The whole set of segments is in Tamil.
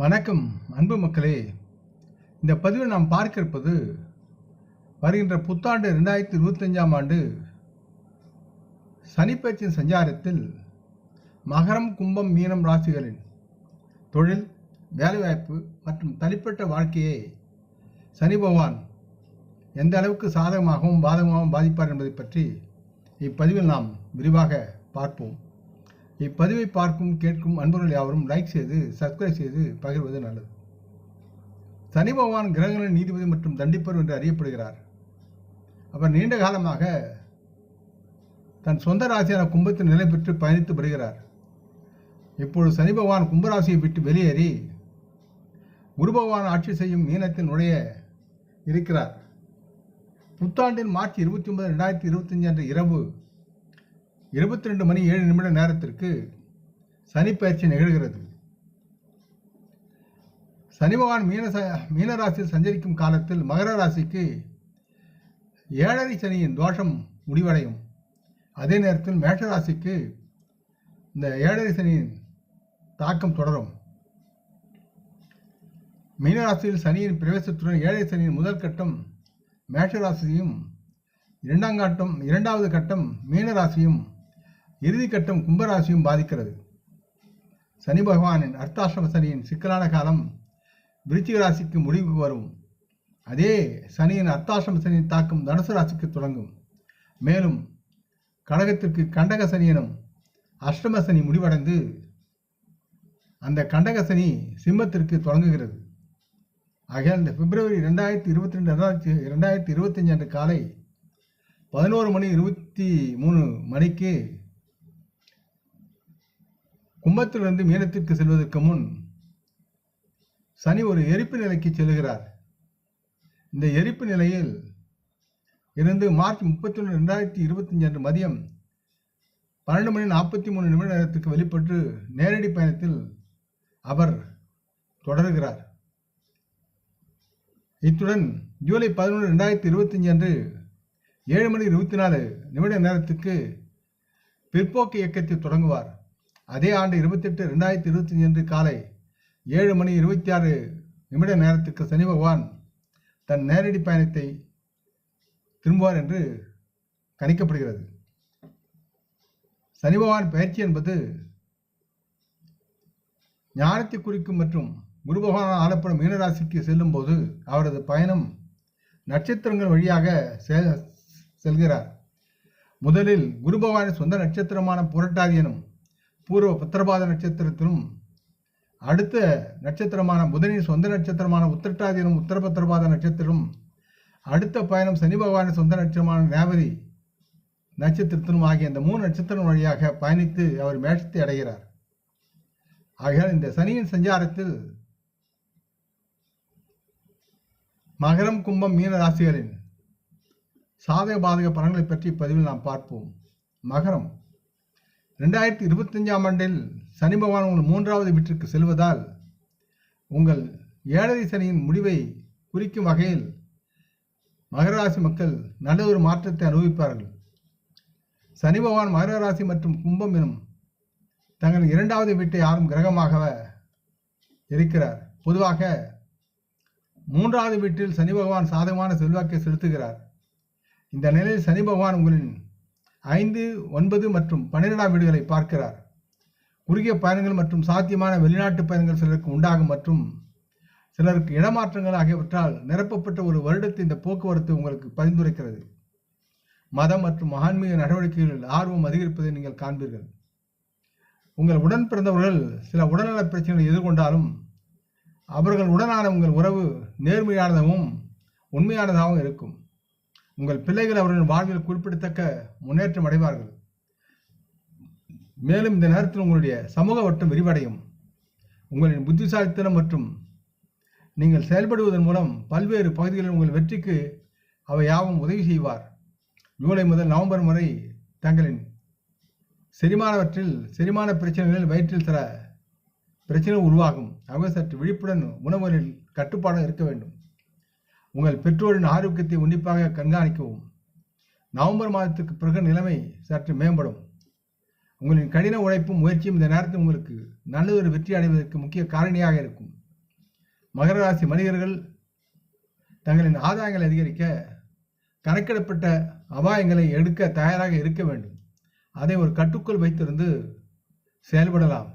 வணக்கம் அன்பு மக்களே. இந்த பதிவில் நாம் பார்க்க இருப்பது வருகின்ற புத்தாண்டு 2025ஆம் ஆண்டு சனிப்பெயர்ச்சியின் சஞ்சாரத்தில் மகரம், கும்பம், மீனம் ராசிகளின் தொழில், வேலைவாய்ப்பு மற்றும் தனிப்பட்ட வாழ்க்கையை சனி பகவான் எந்த அளவுக்கு சாதகமாகவும் பாதகமாகவும் பாதிப்பார் என்பதை பற்றி இப்பதிவில் நாம் விரிவாக பார்ப்போம். இப்பதிவை பார்க்கும் கேட்கும் அன்பர்கள் யாவரும் லைக் செய்து சப்ஸ்கிரைப் செய்து பகிர்வது நல்லது. சனி பகவான் கிரகங்களின் நீதிபதி மற்றும் தண்டிப்பர் என்று அறியப்படுகிறார். அவர் நீண்ட காலமாக தன் சொந்த ராசியான கும்பத்தில் நிலை பெற்று பயணித்து வருகிறார். இப்பொழுது சனி பகவான் கும்பராசியை விட்டு வெளியேறி குரு பகவான் ஆட்சி செய்யும் மீனத்தில் நுழைய இருக்கிறார். புத்தாண்டின் மார்ச் 29, 2025 அன்று இரவு 22:07 நேரத்திற்கு சனி பயிற்சி நிகழ்கிறது. சனி பகவான் மீன ராசியில் சஞ்சரிக்கும் காலத்தில் மகர ராசிக்கு 7.5 சனியின் தோஷம் முடிவடையும். அதே நேரத்தில் மேஷ ராசிக்கு இந்த 7.5 சனியின் தாக்கம் தொடரும். மீனராசியில் சனியின் பிரவேசத்துடன் 7.5 சனியின் முதல் கட்டம் மேஷ ராசியும், இரண்டாவது கட்டம் மீன ராசியும், இறுதி கட்டம் கும்பராசியும் பாதிக்கிறது. சனி பகவானின் அர்த்தாசிரம சனியின் சிக்கலான காலம் விருச்சிக ராசிக்கு முடிவுக்கு வரும். அதே சனியின் அர்த்தாசிரம சனியின் தாக்கம் தனுசு ராசிக்கு தொடங்கும். மேலும் கடகத்திற்கு கண்டக சனி எனும் அஷ்டம சனி முடிவடைந்து அந்த கண்டக சனி சிம்மத்திற்கு தொடங்குகிறது. ஆகையால் இந்த பிப்ரவரி 2025 அன்று காலை 11:23 கும்பத்திலிருந்து மீனத்திற்கு செல்வதற்கு முன் சனி ஒரு எரிப்பு நிலைக்கு செல்கிறார். இந்த எரிப்பு நிலையில் இருந்து மார்ச் 31, 2025 அன்று மதியம் 12:43 நேரத்துக்கு வெளிப்பட்டு நேரடி பயணத்தில் அவர் தொடர்கிறார். இத்துடன் ஜூலை 11, 2025 அன்று 7:24 நேரத்துக்கு பிற்போக்கு இயக்கத்தை தொடங்குவார். அதே ஆண்டு 28, 2025 அன்று காலை 7:26 நேரத்துக்கு சனி பகவான் தன் நேரடி பயணத்தை திரும்புவார் என்று கணிக்கப்படுகிறது. சனி பகவான் பயிற்சி என்பது ஞானத்தை குறிக்கும் மற்றும் குரு பகவான் ஆளப்படும் மீனராசிக்கு செல்லும் போது அவரது பயணம் நட்சத்திரங்கள் வழியாக செல்கிறார். முதலில் குரு பகவானின் சொந்த நட்சத்திரமான புரட்டாதி எனும் பூர்வ பத்திரபாத நட்சத்திரத்திலும், அடுத்த நட்சத்திரமான புதனின் சொந்த நட்சத்திரமான உத்திரட்டாதி எனும் உத்தர பத்திரபாத நட்சத்திரம், அடுத்த பயணம் சனி பகவானின் சொந்த நட்சத்திரமான ரேவதி நட்சத்திரத்திலும் ஆகிய இந்த 3 நட்சத்திரம் வழியாக பயணித்து அவர் மேஷத்தை அடைகிறார். ஆகையால் இந்த சனியின் சஞ்சாரத்தில் மகரம், கும்பம், மீன ராசிகளின் சாதக பாதக பலன்களை பற்றி பதிவில் நாம் பார்ப்போம். மகரம், 2025ஆம் ஆண்டில் சனி பகவான் உங்கள் 3வது வீட்டிற்கு செல்வதால் உங்கள் 7.5 சனியின் முடிவை குறிக்கும் வகையில் மகர ராசி மக்கள் நல்ல ஒரு மாற்றத்தை அனுபவிப்பார்கள். சனி பகவான் மகர ராசி மற்றும் கும்பம் எனும் தங்கள் 2வது வீட்டை ஆளும் கிரகமாக இருக்கிறார். பொதுவாக 3வது வீட்டில் சனி பகவான் சாதகமான செல்வாக்கை செலுத்துகிறார். இந்த நிலையில் சனி பகவான் உங்களின் 5, 9 மற்றும் 12ஆம் வீடுகளை பார்க்கிறார். குறுகிய பயணங்கள் மற்றும் சாத்தியமான வெளிநாட்டு பயணங்கள் சிலருக்கு உண்டாகும் மற்றும் சிலருக்கு இடமாற்றங்கள் ஆகியவற்றால் நிரப்பப்பட்ட ஒரு வருடத்தை இந்த போக்குவரத்து உங்களுக்கு பரிந்துரைக்கிறது. மதம் மற்றும் ஆன்மீக நடவடிக்கைகளில் ஆர்வம் அதிகரிப்பதை நீங்கள் காண்பீர்கள். உங்கள் உடன் பிறந்தவர்கள் சில உடல்நல பிரச்சனைகளை எதிர்கொண்டாலும் அவர்கள் உடனான உங்கள் உறவு நேர்மையானதாகவும் உண்மையானதாகவும் இருக்கும். உங்கள் பிள்ளைகள் அவர்களின் வாழ்வில் குறிப்பிடத்தக்க முன்னேற்றம் அடைவார்கள். மேலும் இந்த நேரத்தில் உங்களுடைய சமூக வட்டம் விரிவடையும். உங்களின் புத்திசாலித்தனம் மற்றும் நீங்கள் செயல்படுவதன் மூலம் பல்வேறு பகுதிகளில் உங்கள் வெற்றிக்கு அவை யாவும் உதவி செய்வார். ஜூலை முதல் நவம்பர் வரை தங்களின் செரிமான பிரச்சனைகளில் வயிற்றில் சில பிரச்சனை உருவாகும். அவை சற்று விழிப்புடன் உணவுகளில் கட்டுப்பாடு இருக்க வேண்டும். உங்கள் பெற்றோரின் ஆரோக்கியத்தை உன்னிப்பாக கண்காணிக்கவும். நவம்பர் மாதத்துக்கு பிறகு நிலைமை சற்று மேம்படும். உங்களின் கடின உழைப்பும் முயற்சியும் இந்த நேரத்தில் உங்களுக்கு நல்ல ஒரு வெற்றி அடைவதற்கு முக்கிய காரணியாக இருக்கும். மகர ராசி மனிதர்கள் தங்களின் ஆதாயங்களை அதிகரிக்க கணக்கிடப்பட்ட அபாயங்களை எடுக்க தயாராக இருக்க வேண்டும். அதை ஒரு கட்டுக்குள் வைத்திருந்து செயல்படலாம்.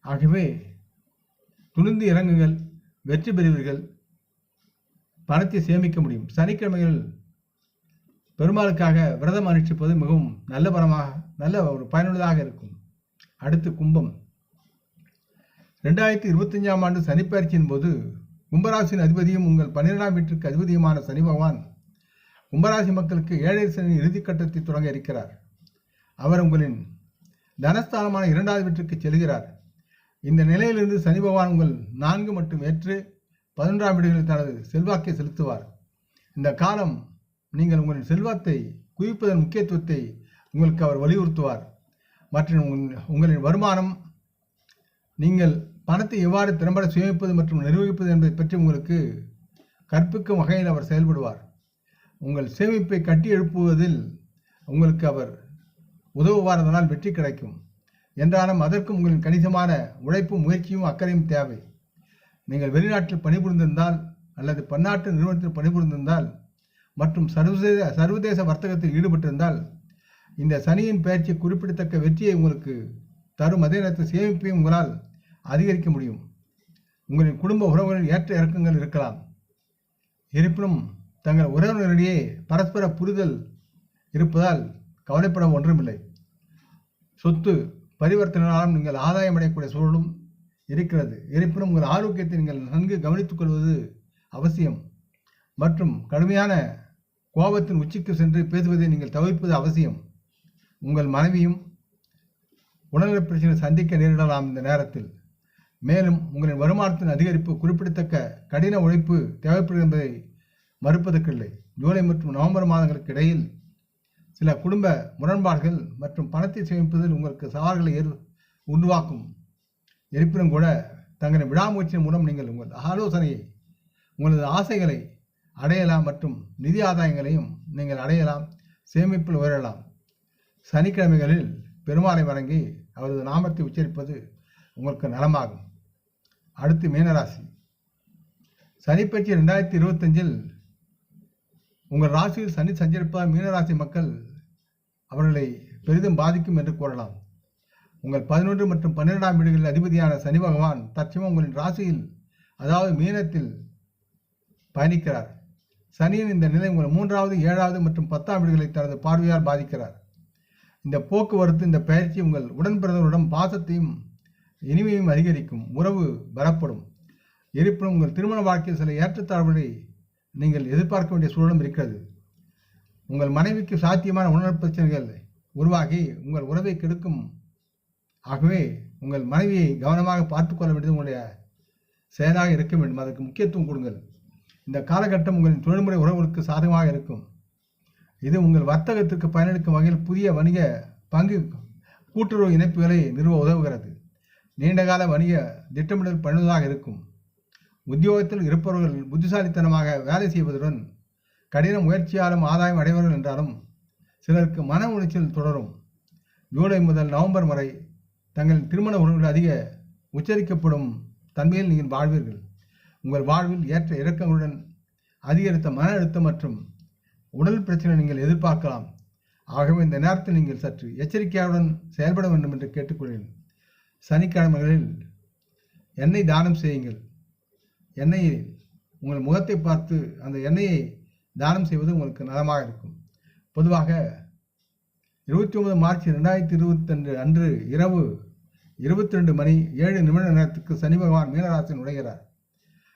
ஆகவே துணிந்து இறங்குங்கள், வெற்றி பெறுவீர்கள், பணத்தை சேமிக்க முடியும். சனிக்கிழமைகள் பெருமாளுக்காக விரதம் அனுஷ்டிப்பது மிகவும் நல்ல ஒரு பயனுள்ளதாக இருக்கும். அடுத்து கும்பம். 2025ஆம் ஆண்டு சனிப்பெயர்ச்சியின் போது கும்பராசியின் அதிபதியும் உங்கள் 12ஆம் வீட்டிற்கு அதிபதியுமான சனி பகவான் கும்பராசி மக்களுக்கு ஏழரை சனி இறுதிக்கட்டத்தை தொடங்க இருக்கிறார். அவர் உங்களின் தனஸ்தானமான 2வது வீட்டிற்கு செல்கிறார். இந்த நிலையிலிருந்து சனி பகவான் உங்கள் 4 மற்றும் ஏற்று 11ஆம் வீடுகளில் தனது செல்வாக்கை செலுத்துவார். இந்த காலம் நீங்கள் உங்களின் செல்வத்தை குவிப்பதன் முக்கியத்துவத்தை உங்களுக்கு அவர் வலியுறுத்துவார். மற்றும் உங்களின் வருமானம், நீங்கள் பணத்தை எவ்வாறு திறம்பட சேமிப்பது மற்றும் நிர்வகிப்பது என்பதை பற்றி உங்களுக்கு கற்பிக்கும் வகையில் அவர் செயல்படுவார். உங்கள் சேமிப்பை கட்டி எழுப்புவதில் உங்களுக்கு அவர் உதவுவார். அதனால் வெற்றி கிடைக்கும். என்றாலும் அதற்கு உங்களின் கணிசமான உழைப்பும் முயற்சியும் அக்கறையும் தேவை. நீங்கள் வெளிநாட்டில் பணிபுரிந்திருந்தால் அல்லது பன்னாட்டு நிறுவனத்தில் பணிபுரிந்திருந்தால் மற்றும் சர்வதேச வர்த்தகத்தில் ஈடுபட்டிருந்தால் இந்த சனியின் பெயர்ச்சி குறிப்பிடத்தக்க வெற்றியை உங்களுக்கு தரும். அதே நேரத்தில் சேமிப்பையும் உங்களால் அதிகரிக்க முடியும். உங்களின் குடும்ப உறவுகளில் ஏற்ற இறக்கங்கள் இருக்கலாம். இருப்பினும் தங்கள் உறவினரிடையே பரஸ்பர புரிதல் இருப்பதால் கவலைப்பட ஒன்றுமில்லை. சொத்து பரிவர்த்தனையாலும் நீங்கள் ஆதாயம் அடையக்கூடிய சூழலும் இருக்கிறது. இருப்பினும் உங்கள் ஆரோக்கியத்தை நீங்கள் நன்கு கவனித்துக் கொள்வது அவசியம். மற்றும் கடுமையான கோபத்தின் உச்சிக்கு சென்று பேசுவதை நீங்கள் தவிர்ப்பது அவசியம். உங்கள் மனைவியும் உடல்நலப் பிரச்சனை சந்திக்க நேரிடலாம் இந்த நேரத்தில். மேலும் உங்களின் வருமானத்தின் அதிகரிப்பு குறிப்பிடத்தக்க கடின உழைப்பு தேவைப்படும் என்பதை மறுப்பதற்கில்லை. ஜூலை மற்றும் நவம்பர் மாதங்களுக்கு இடையில் சில குடும்ப முரண்பாடுகள் மற்றும் பணத்தை சேமிப்பதில் உங்களுக்கு சவால்களை உருவாக்கும். இருப்பினும் கூட தங்களின் விடாமுயற்சியின் மூலம் நீங்கள் உங்கள் ஆலோசனையை, உங்களது ஆசைகளை அடையலாம் மற்றும் நிதி ஆதாயங்களையும் நீங்கள் அடையலாம். சேமிப்பில் உயரலாம். சனிக்கிழமைகளில் பெருமாளை வணங்கி அவரது நாமத்தை உச்சரிப்பது உங்களுக்கு நலமாகும். அடுத்து மீனராசி. சனிப்பெயர்ச்சி 2025இல் உங்கள் ராசியில் சனி சஞ்சரிப்பதால் மீனராசி மக்கள் அவர்களை பெரிதும் பாதிக்கும் என்று கூறலாம். உங்கள் 11 மற்றும் 12ஆம் வீடுகளில் அதிபதியான சனி பகவான் தற்சமயம் உங்களின் ராசியில், அதாவது மீனத்தில் பயணிக்கிறார். சனியின் இந்த நிலை உங்கள் 3வது, 7வது மற்றும் 10ஆம் வீடுகளை தனது பார்வையால் பாதிக்கிறார். இந்த போக்குவரத்து, இந்த பயிற்சி உங்கள் உடன்பிறந்தவருடன் பாசத்தையும் இனிமையும் அதிகரிக்கும். உறவு பலப்படும். இருப்பினும் உங்கள் திருமண வாழ்க்கையில் சில ஏற்றத்தாழ்வுகளை நீங்கள் எதிர்பார்க்க வேண்டிய சூழலும் இருக்கிறது. உங்கள் மனைவிக்கு சாத்தியமான உணர்வு பிரச்சனைகள் உருவாகி உங்கள் உறவை கெடுக்கும். ஆகவே உங்கள் மனைவியை கவனமாக பார்த்துக்கொள்ள வேண்டியது உங்களுடைய செயலாக இருக்க வேண்டும். அதற்கு முக்கியத்துவம் கொடுங்கள். இந்த காலகட்டம் உங்களின் தொழில்முறை உறவுகளுக்கு சாதகமாக இருக்கும். இது உங்கள் வர்த்தகத்திற்கு பயனளிக்கும் வகையில் புதிய வணிக பங்கு கூட்டுறவு இணைப்புகளை நிறுவ உதவுகிறது. நீண்டகால வணிக திட்டமிடல் பண்ணுவதாக இருக்கும். உத்தியோகத்தில் இருப்பவர்கள் புத்திசாலித்தனமாக வேலை செய்வதுடன் கடின முயற்சியாலும் ஆதாயம் அடைவார்கள் என்றாலும் சிலருக்கு மன உளைச்சல் தொடரும். ஜூலை முதல் நவம்பர் வரை தங்கள் திருமண உறவுகள் அதிக உச்சரிக்கப்படும் தன்மையில் நீங்கள் வாழ்வீர்கள். உங்கள் வாழ்வில் ஏற்ற இறக்கங்களுடன் அதிகரித்த மன அழுத்தம் மற்றும் உடல் பிரச்சனை நீங்கள் எதிர்பார்க்கலாம். ஆகவே இந்த நேரத்தில் நீங்கள் சற்று எச்சரிக்கையுடன் செயல்பட வேண்டும் என்று கேட்டுக்கொள்கிறேன். சனிக்கிழமைகளில் எண்ணெய் தானம் செய்யுங்கள். எண்ணெயை உங்கள் முகத்தை பார்த்து அந்த எண்ணெயை தானம் செய்வது உங்களுக்கு நலமாக இருக்கும். பொதுவாக 29 மார்ச் 2022 அன்று இரவு 22:07 நேரத்துக்கு சனி பகவான் மீனராசி நுழைகிறார்.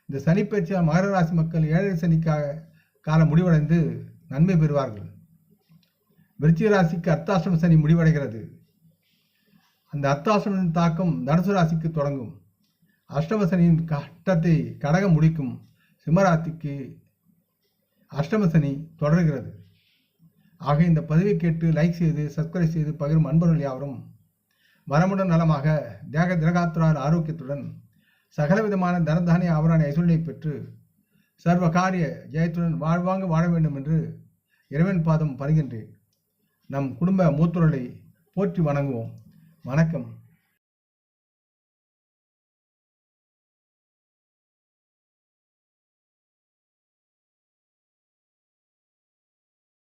இந்த சனிப்பெயர்ச்சியால் மகர ராசி மக்கள் 7 சனிக்காக காலம் முடிவடைந்து நன்மை பெறுவார்கள். விருச்சிக ராசிக்கு அர்த்தாசிரம சனி முடிவடைகிறது. அந்த அர்த்தாசிரமின் தாக்கம் தனுசு ராசிக்கு தொடங்கும். அஷ்டம சனியின் கட்டத்தை கடகம் முடிக்கும். சிம்மராசிக்கு அஷ்டம சனி தொடர்கிறது. ஆக இந்த பதிவை கேட்டு லைக் செய்து சப்ஸ்கிரைப் செய்து பகிரும் அன்பர்கள் யாவரும் வரமுடன் நலமாக தேக திரகாத்திரால் ஆரோக்கியத்துடன் சகலவிதமான தனதானிய ஆபரண ஐஸ்வர்யை பெற்று சர்வ காரிய ஜெயத்துடன் வாழ்வாங்க வாழ வேண்டும் என்று இறைவன் பாதம் பருகின்றேன். நம் குடும்ப மூத்தோர்களை போற்றி வணங்குவோம். வணக்கம்.